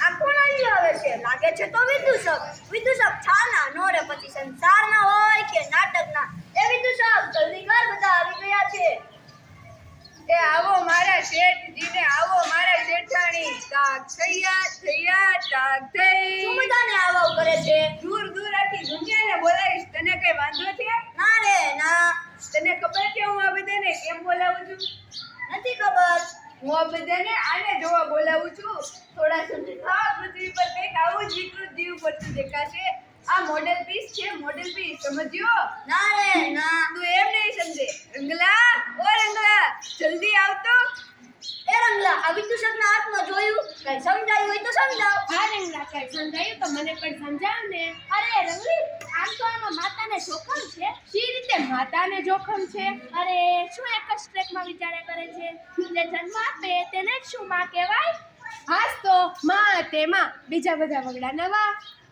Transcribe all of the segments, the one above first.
આ કોણ આવી આવે છે? લાગે છે તો વિદુષક છાના નો રે પછી સંસારના હોય કે નાટકના. એ વિદુષક જલ્દી કર, બધા આવી ગયા છે. એ આવો મારા શેઠજીને, આવો મારા શેઠાણી. તાક થયા તાક થઈ. શું બધાને આવો કરે છે? દૂર દૂર આખી દુનિયાને બોલાવીશ. તને કઈ વાંધો છે? ના રે ના, તને ખબર છે હું આ બધાને કેમ બોલાવું છું? નથી ખબર. હું આ બધાને આને જોવા બોલાવું છું. થોડા સમય પૃથ્વી પર કંઈક આવું જ વિકૃત જીવ પડતું દેખાશે. આ મોડેલ પીસ છે, મોડેલ પીસ, સમજ્યો? ના રે ના. તું એમ નહીં સમજે. રંગલા, ઓ રંગલા, જલ્દી આવતો. એ રંગલા, આ વિદુષકના હાથમાં જોયું? કઈ સમજાયું હોય તો સમજાવ. હા રંગલા, કઈ સમજાયું તો મને પણ સમજાવ ને. અરે રંગલી, આમ તો આમાં માતાને જોખમ છે. શી રીતે માતાને જોખમ છે? અરે શું એક જ ટ્રેકમાં વિચાર્યા કરે છે? જે જન્મ આપે તેને જ શું માં કહેવાય? હાસ તો માં તેમાં બીજા બધા વગડા નવા.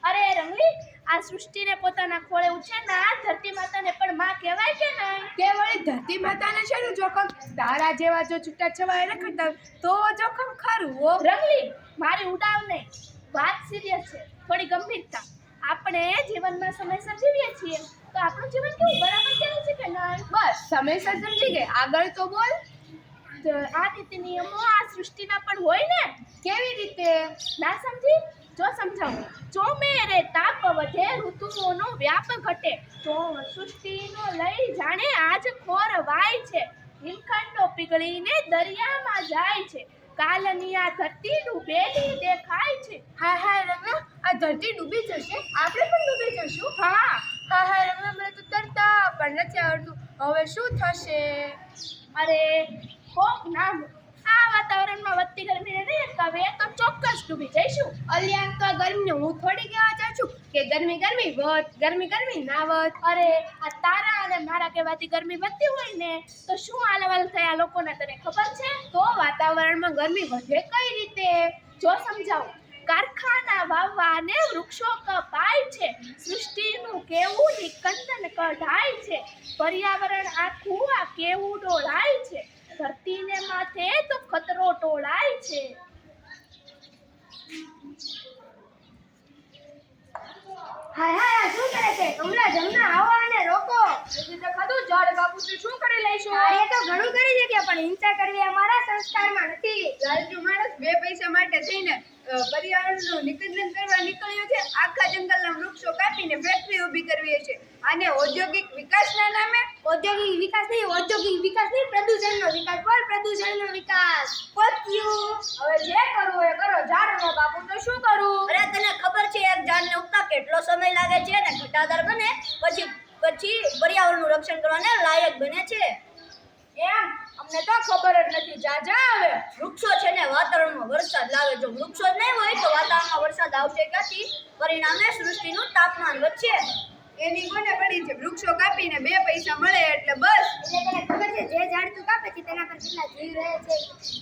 અરે રંગલી, આ સૃષ્ટિને પોતાના ખોળે ઉછેરનાર ધરતી માતાને પણ માં કહેવાય કે નહીં? તે વળી ધરતી માતાને શેનું જોખમ? તારા જેવા જો છૂટાછવાયા ન કરતા તો જોખમ ખરું હો. રંગલી, મારી ઉડાવ નહીં, વાત સિરિયસ છે, થોડી ગંભીરતા. આપણે જીવનમાં સમયસર જીવીએ છીએ તો આપણું જીવન કેવું બરાબર ચાલે છે કે નહીં? બસ સમયસર સમજી ગઈ, આગળ તો બોલ. આ નીતિ નિયમો આ સૃષ્ટિના પણ હોય ને. કેવી રીતે? ના સમજી? જો સમજાવું. ચોમેરે તાપ વધે, ઋતુઓનો વ્યાપ ઘટે, તો સૃષ્ટિનો લઈ જાણે આજ ખોર વાય છે, હિમખંડો પીગળીને દરિયામાં જાય છે, કાલની આ ધરતી ડૂબેલી દેખાય છે. હા હા રંગા, આ ધરતી ડૂબી જશે, આપણે પણ ડૂબી જશું. હા હા હા રંગા, મને તો તરતા પણ નથી આવડતું. હવે શું થશે? અરે કોક નામ, આ વાતાવરણમાં વધતી ગરમીને નહીં અટકાવે તો ચોક્કસ ડૂબી જઈશું. અલ્યા, તો આ ગરમીને હું થોડી કહેવા જાઉં છું કે ગરમી વધ, ગરમી ના વધ. અરે આ તારા અને મારા કહેવાથી ગરમી વધતી હોય ને તો શું હાલવાલ થયા લોકોને તને ખબર છે? તો વાતાવરણમાં ગરમી વધે કઈ રીતે? જો સમજાવું. કારખાના વાવવાને વૃક્ષો કપાય છે, સૃષ્ટિનું કેવું નિકંદન કઢાય છે, પર્યાવરણ આખું આ કેવું ડોળાય છે, ધરતીને માથે તો ખતરો ટોળાય છે. હાય હાય, શું કરે છે? કમલા, જમના આવો અને રોકો. હજી તો ખાધું, ઝાડ બાપુજી શું કરી લઈશું? એ તો ઘણું કરી શકે પણ હિંસા કરવી અમારા સંસ્કારમાં નથી. લાલચુ માણસ બે પૈસા માટે થઈને પર્યાવરણનું નિકંદન કરવા નીકળ્યો છે. આખા જંગલના વૃક્ષો કાપીને ફેક્ટરી ઊભી કરવી છે. આને ઔદ્યોગિક વિકાસના નામે. ઔદ્યોગિક વિકાસ નહીં, પ્રદૂષણનો વિકાસ. બોલ, પ્રદૂષણનો વિકાસ. પત્યું. હવે જે કરવું એ કરો. ઝાડનો બાપુ તો શું કરું? અરે તને ખબર છે એક ઝાડને ઉગતા કેટલો સમય લાગે છે અને ઘટાદાર બને પછી પર્યાવરણનું રક્ષણ કરવાને લાયક બને છે? એમ અમને તો ખબર જ નથી. જા હવે. વૃક્ષો છે ને વાતાવરણમાં વરસાદ લાવે. જો વૃક્ષો જ નહીં હોય તો વાતાવરણમાં વરસાદ આવશે ક્યાંથી? પરિણામે સૃષ્ટિનું તાપમાન વધશે. એની કોને પડી છે? વૃક્ષો કાપીને બે પૈસા મળે એટલે બસ. એટલે તને ખબર છે જે ઝાડ તું કાપે છે તેના પર કેટલા જીવ રહે છે,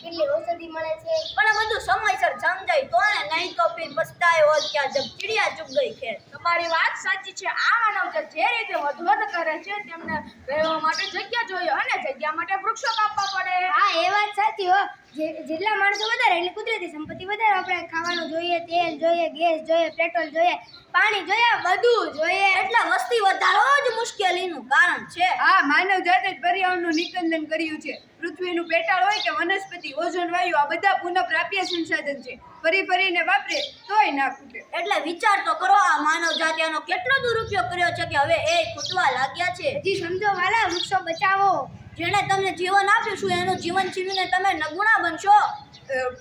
કેટલી ઔષધિ મળે છે? પણ આ બધું સમયસર સમજાય તો ને, નહીં તો ફિર પસ્તાય હોત કે જબ ચીડિયા ચુગ ગઈ ખેત. તમારી વાત સાચી છે. આ માનવજાત જે રીતે વધઘટ કરે છે તેમને રહેવા માટે જગ્યા જોઈએ અને જગ્યા માટે વૃક્ષો કાપવા પડે. હા, એ વાત સાચી હો. જેટલા માણસો વધારે એટલે કુદરતી સંપત્તિ વધારે. આપણે ખાવાનું જોઈએ, તેલ જોઈએ, ગેસ જોઈએ, પેટ્રોલ જોઈએ, પાણી જોઈએ, બધું જોઈએ. એટલે વસ્તી વધારો જ મુશ્કેલીનું કારણ છે. આ માનવ જાતે જ પર્યાવરણનું નિકંદન કર્યું છે. પૃથ્વીનું પેટાળ હોય કે વનસ્પતિ, ઓઝોન વાયુ, આ બધા પુનઃપ્રાપ્ય સંસાધન છે. ફરીને વાપરે તોય ના ખૂટે. એટલે વિચાર તો કરો, આ માનવ જાતિનો કેટલો દુરુપયોગ કર્યો છે કે હવે એ ખૂટવા લાગ્યા છે. હજી સમજો વાલા, વૃક્ષો બચાવો. જેણે તમને જીવન આપ્યું છું એનું જીવન છીનવીને તમે નગુણા બનશો.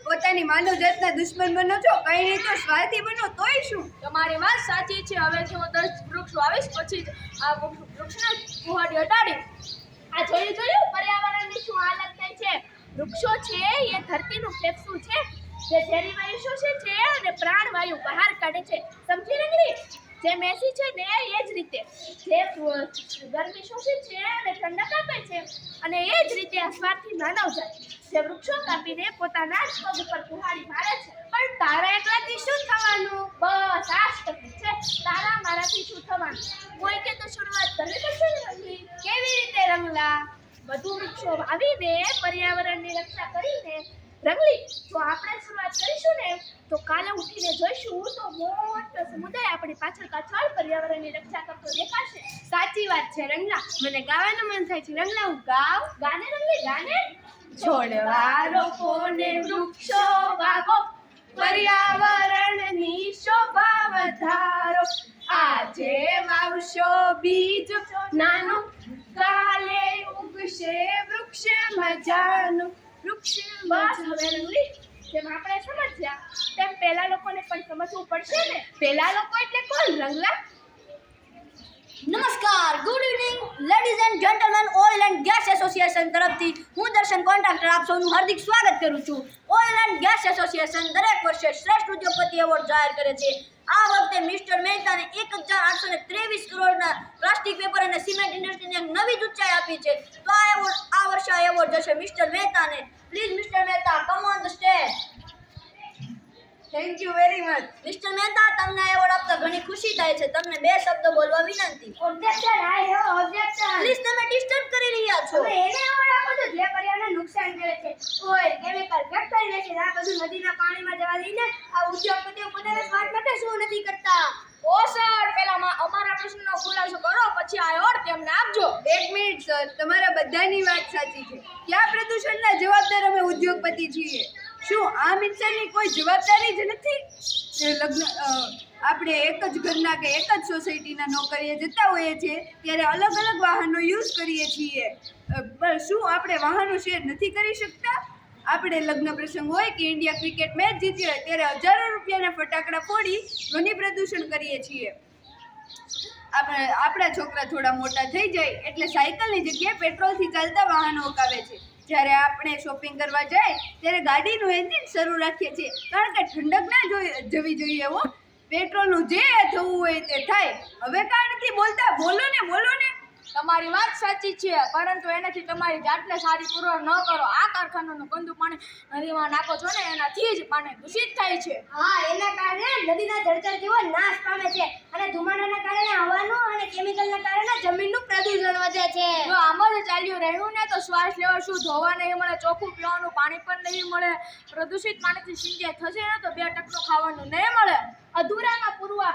પોતાની માનવ જાતના દુશ્મન બનો છો, કઈ નહીં તો સ્વાર્થી બનો તોય શું? તમારી વાત સાચી છે. હવેથી હું 10 વૃક્ષ વાવીશ, પછી આ વૃક્ષને કુહાડી હટાડીશ. આ જોયું પર્યાવરણની શું હાલત થઈ છે? વૃક્ષો છે એ ધરતીનું ફેફસું છે, જે ઝેરી વાયુ શોષે છે અને પ્રાણવાયુ બહાર કાઢે છે. સમજી રંગલી? જે મેસી છે ને એ જ રીતે જે ગરમી શોષે છે અને ઠંડક આપે છે, અને એ જ રીતે આ સ્વાર્થી માનવજાત જે વૃક્ષો કાપીને પોતાના જ પગ પર કુહાડી મારે છે. પણ તારા એકલાથી શું થવાનું? બસ આ જ તકલીફ છે. તારા મારાથી શું થવાનું? કોઈ કે તો શરૂઆત કરવી પડશે ને રંગલી. કેવી રીતે રંગલા? બધું વૃક્ષો વાવીને પર્યાવરણની રક્ષા કરીને રંગલી, જો આપણે શરૂઆત કરીશું ને તો કાલે ઉઠીને જોઈશું તો મોટો સમુદાય આપણી પાછળ પર્યાવરણની રક્ષા કરતો દેખાશે. સાચી વાત છે રંગલા, મને ગાવાનું મન થાય છે. રંગલા, હું ગાવ? ગાને રંગલી, ગાને. છોડવા રોપો ને વૃક્ષો વાવો, પર્યાવરણની શોભા વધારો. આજે વાવશો બીજ નાનું, કાલે ઉગશે વૃક્ષ મજાનું. વૃક્ષ બસ હવે રંગલી, જેમ આપણે સમજ્યા તેમ પેલા લોકોને પણ સમજવું પડશે ને. પેલા લોકો એટલે કોણ રંગલા? નમસ્કાર, good evening ladies and gentleman. Oil and gas association તરફથી હું દર્શન કોન્ટ્રાક્ટર આપ સૌનું હાર્દિક સ્વાગત કરું છું. ઓઇલ એન્ડ ગેસ એસોસિએશન દરેક વર્ષે શ્રેષ્ઠ ઉદ્યોગપતિ એવોર્ડ જાહેર કરે છે. આ વખતે મિસ્ટર મહેતાને 1,823 કરોડના પ્લાસ્ટિક, પેપર અને સિમેન્ટ ઇન્ડસ્ટ્રીને એક નવી જ ઊંચાઈ આપી છે. તો આ વર્ષે આ એવોર્ડ જશે મિસ્ટર મહેતાને. Please mister Mehta, come on the stage. Thank you very much. Mister Mehta, તમને એવોર્ડ આપતા ઘણી ખુશી થાય છે. તમને 2 શબ્દો બોલવા વિનંતી. Objection, I have objection. Please, તમે ડિસ્ટર્બ કરી રહ્યા છો. હવે એને એવોર્ડ આપો છો જે પર્યાવરણને નુકસાન કરે છે. ઓઇલ, કેમિકલ, ફેક્ટરી વેચી આ બધું નદીના પાણીમાં જવા દઈને આ ઉદ્યોગપતિઓ પોતાને સ્માર્ટ માટે શું નથી કરતા? ઓ સર, પહેલા અમારા પ્રશ્નનો ખુલાસો કરો, પછી આ એવોર્ડ તેમને આપજો. 1 મિનિટ સર, તમારા બધાની વાત સાચી છે. ક્યાં પ્રદૂષણના જવાબદાર અમે ઉદ્યોગપતિ છીએ? શું આ મિક્સરની કોઈ જવાબદારી જ નથી? આપણે એક જ ઘરના કે એક જ સોસાયટીના નોકરીએ જતા હોઈએ છીએ ત્યારે અલગ અલગ વાહનો યુઝ કરીએ છીએ. પણ શું આપણે વાહનો શેર નથી કરી શકતા? આપણે લગ્ન પ્રસંગ હોય કે ઇન્ડિયા ક્રિકેટ મેચ જીતી હોય ત્યારે હજારો રૂપિયાના ફટાકડા ફોડી ધ્વનિ પ્રદૂષણ કરીએ છીએ. આપણા છોકરા થોડા મોટા થઈ જાય એટલે સાયકલની જગ્યાએ પેટ્રોલથી ચાલતા વાહનો હકાવે છે. જ્યારે આપણે શોપિંગ કરવા જાય ત્યારે ગાડીનું એન્જિન શરૂ રાખીએ છીએ, કારણ કે ઠંડક ના જવી જોઈએ. એવો પેટ્રોલનું જે થવું હોય તે થાય. હવે કાંઈ નથી બોલતા, બોલો ને. તમારી વાત સાચી છે, પરંતુ એનાથી તમારી જાતને સારી પુરવાર ન કરો. આ કારખાનાનું ગંદુ પાણી નદીમાં નાખો છો ને, એનાથી જ પાણી દૂષિત થાય છે. હા, એના કારણે નદીના જળચર જીવો નાશ પામે છે અને ધુમાડાના કારણે હવાનું અને કેમિકલના કારણે જમીનનું પ્રદૂષણ વધે છે. જો આમ જ ચાલ્યું રહ્યું ને તો શ્વાસ લેવા શુદ્ધ હવા નહીં મળે, ચોખ્ખું પીવાનું પાણી પણ નહીં મળે. પ્રદૂષિત પાણીથી સિંચાઈ થશે ને તો 2 ટકનું ખાવાનું નહીં મળે. અધૂરામાં પૂરવા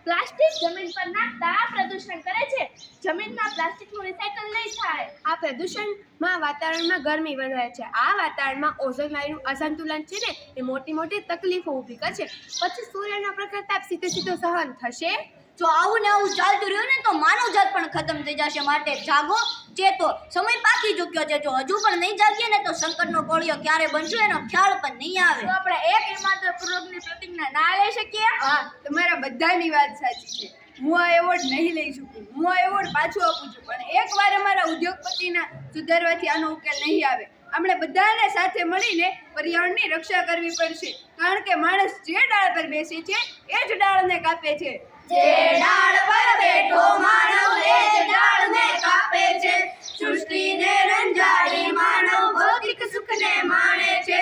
પ્લાસ્ટિક જમીન પર નાખતા પ્રદૂષણ કરે છે. જમીનમાં પ્લાસ્ટિકનું રિસાયકલ નહીં થાય. આ પ્રદૂષણમાં વાતાવરણમાં ગરમી વધારે છે. આ વાતાવરણમાં ઓઝોન વાયુનું અસંતુલન છે ને એ મોટી તકલીફો ઊભી કરશે. પછી સૂર્યના પ્રખર તાપ સીધો સહન થશે. જો આવું ને આવું ચાલતું રહ્યું ને તો માનવજાત પણ ખતમ થઈ જશે. માટે જાગો, ચેતો, સમય પાકી ચૂક્યો છે. જો હજુ પણ નહીં જાગીએ ને તો સંકટનો કોળિયો ક્યારે બનશે એનો ખ્યાલ પણ નહીં આવે. તો આપણે એક ઈમાનદાર પૂર્વકની પ્રતિજ્ઞા ના લઈ શકીએ? હા, તમારા બધાની વાત સાચી છે. હું આ એવોર્ડ નહીં લઈ શકું. હું આ એવોર્ડ પાછું આપું છું, પણ એકવાર અમારા ઉદ્યોગપતિના સુધારવાથી આનો ઉકેલ નહીં આવે. આપણે બધાને સાથે મળીને પર્યાવરણની રક્ષા કરવી પડશે, કારણ કે માણસ જે ડાળ પર બેસે છે એ જ ડાળને કાપે છે. જે ડાળ પર બેઠો માનવ એ જ ડાળને કાપે છે. સૃષ્ટિને રંજાડી માનવ ભૌતિક સુખને માણે છે.